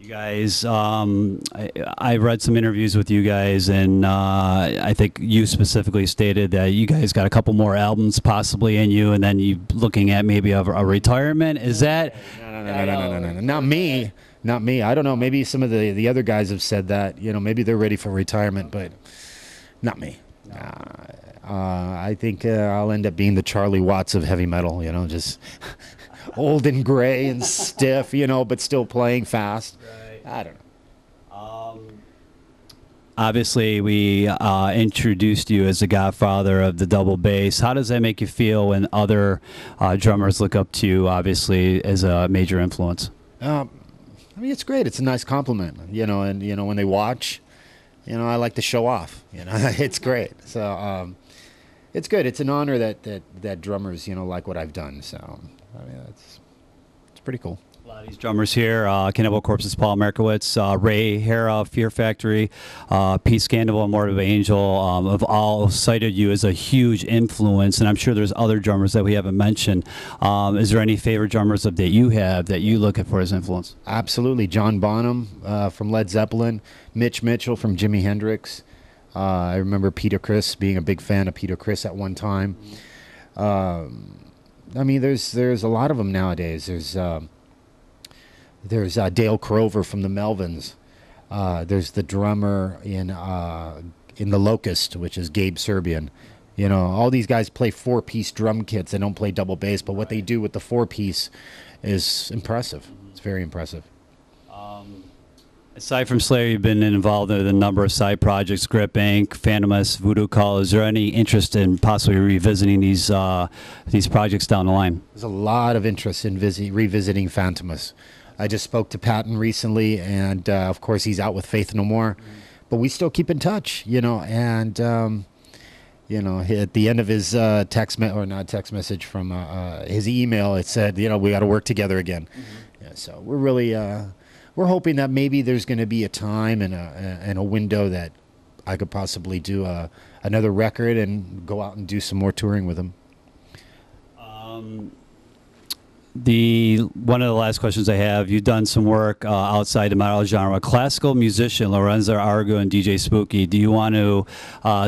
You guys, I read some interviews with you guys, and I think you specifically stated that you guys got a couple more albums possibly in you, and then you looking at maybe a retirement. Is that? No, not me. Not me. I don't know. Maybe some of the other guys have said that. You know, maybe they're ready for retirement, but not me. I think I'll end up being the Charlie Watts of heavy metal. You know, just old and gray and stiff. You know, but still playing fast. Right. I don't know. Obviously, we introduced you as the godfather of the double bass. How does that make you feel when other drummers look up to you, obviously, as a major influence? I mean, it's great. It's a nice compliment, you know, and, you know, when they watch, you know, I like to show off, you know, it's great. So it's good. It's an honor that drummers, you know, like what I've done. So, I mean, it's pretty cool. A lot of these drummers here, Cannibal Corpse's Paul Markowitz, Ray Hara, Fear Factory, Pete Scandival, and Morbid Angel have all cited you as a huge influence, and I'm sure there's other drummers that we haven't mentioned. Is there any favorite drummers that you have that you look at for as influence? Absolutely. John Bonham from Led Zeppelin, Mitch Mitchell from Jimi Hendrix. I remember Peter Criss, being a big fan of Peter Criss at one time. I mean, there's a lot of them nowadays. There's Dale Crover from the Melvins. There's the drummer in The Locust, which is Gabe Serbian. You know, all these guys play four-piece drum kits. They don't play double bass, but what they do with the four-piece is impressive. It's very impressive. Aside from Slayer, you've been involved in a number of side projects, Grip Inc., Phantomus, Voodoo Call. Is there any interest in possibly revisiting these projects down the line? There's a lot of interest in revisiting Phantomus. I just spoke to Patton recently, and of course he's out with Faith No More, but we still keep in touch, you know. And you know, at the end of his text message from his email, it said, you know, we got to work together again. Yeah, so we're really we're hoping that maybe there's going to be a time and a window that I could possibly do another record and go out and do some more touring with him. One of the last questions I have, you've done some work outside the metal genre. Classical musician Lorenzo Argo and DJ Spooky. Do you want to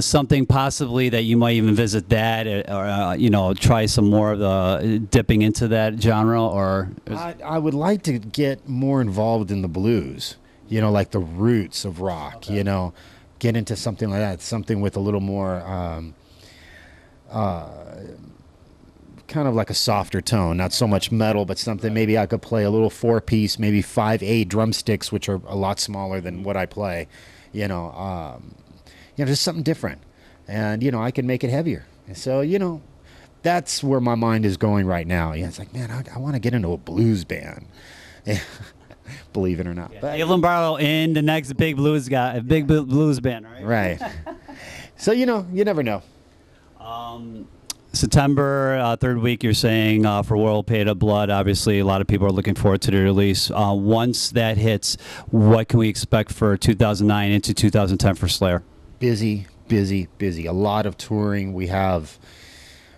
something possibly that you might even visit that, or you know, try some more of the dipping into that genre? Or I would like to get more involved in the blues. You know, like the roots of rock. Okay. You know, get into something like that. Something with a little more. Kind of like a softer tone, not so much metal, but something maybe I could play a little four-piece, maybe 5/8 drumsticks, which are a lot smaller than what I play. You know, just something different, and you know, I can make it heavier. And so, you know, that's where my mind is going right now. Yeah, it's like, man, I want to get into a blues band. Believe it or not. Yeah. But Dave Lombardo in the next big blues guy, big blues band, right? Right. So, you know, you never know. September, third week, you're saying, for World Paid of Blood. Obviously, a lot of people are looking forward to the release. Once that hits, what can we expect for 2009 into 2010 for Slayer? Busy, busy, busy. A lot of touring. We have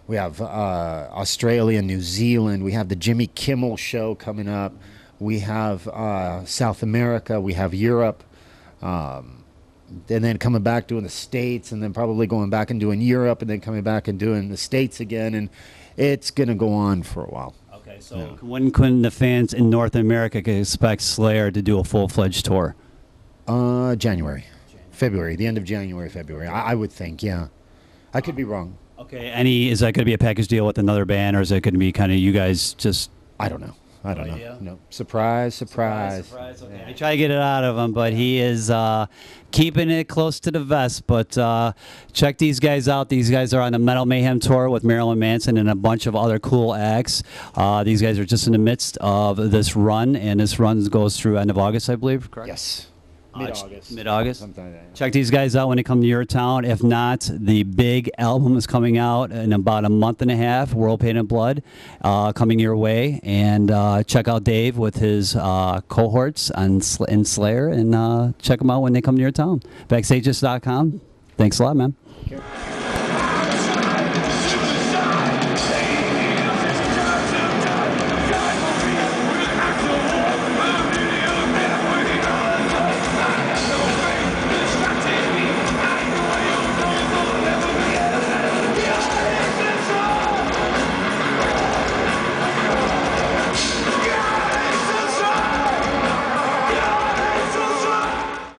Australia, New Zealand. We have the Jimmy Kimmel show coming up. We have South America. We have Europe. And then coming back doing the States, and then probably going back and doing Europe, and then coming back and doing the States again, and it's going to go on for a while. Okay, so yeah. When can the fans in North America can expect Slayer to do a full-fledged tour? January, February, the end of January, February, I would think, yeah. I could be wrong. Okay, is that going to be a package deal with another band, or is it going to be kind of you guys just... I don't know. I don't know. No. Surprise. Okay. Yeah. I try to get it out of him, but he is keeping it close to the vest. But check these guys out. These guys are on the Metal Mayhem tour with Marilyn Manson and a bunch of other cool acts. These guys are just in the midst of this run, and this run goes through end of August, I believe, correct? Yes. Mid-August. Mid-August. Check these guys out when they come to your town. If not, the big album is coming out in about a month and a half, World Pain and Blood, coming your way. And check out Dave with his cohorts in Slayer, and check them out when they come to your town. BackstageAxxess.com. Thanks a lot, man. Okay.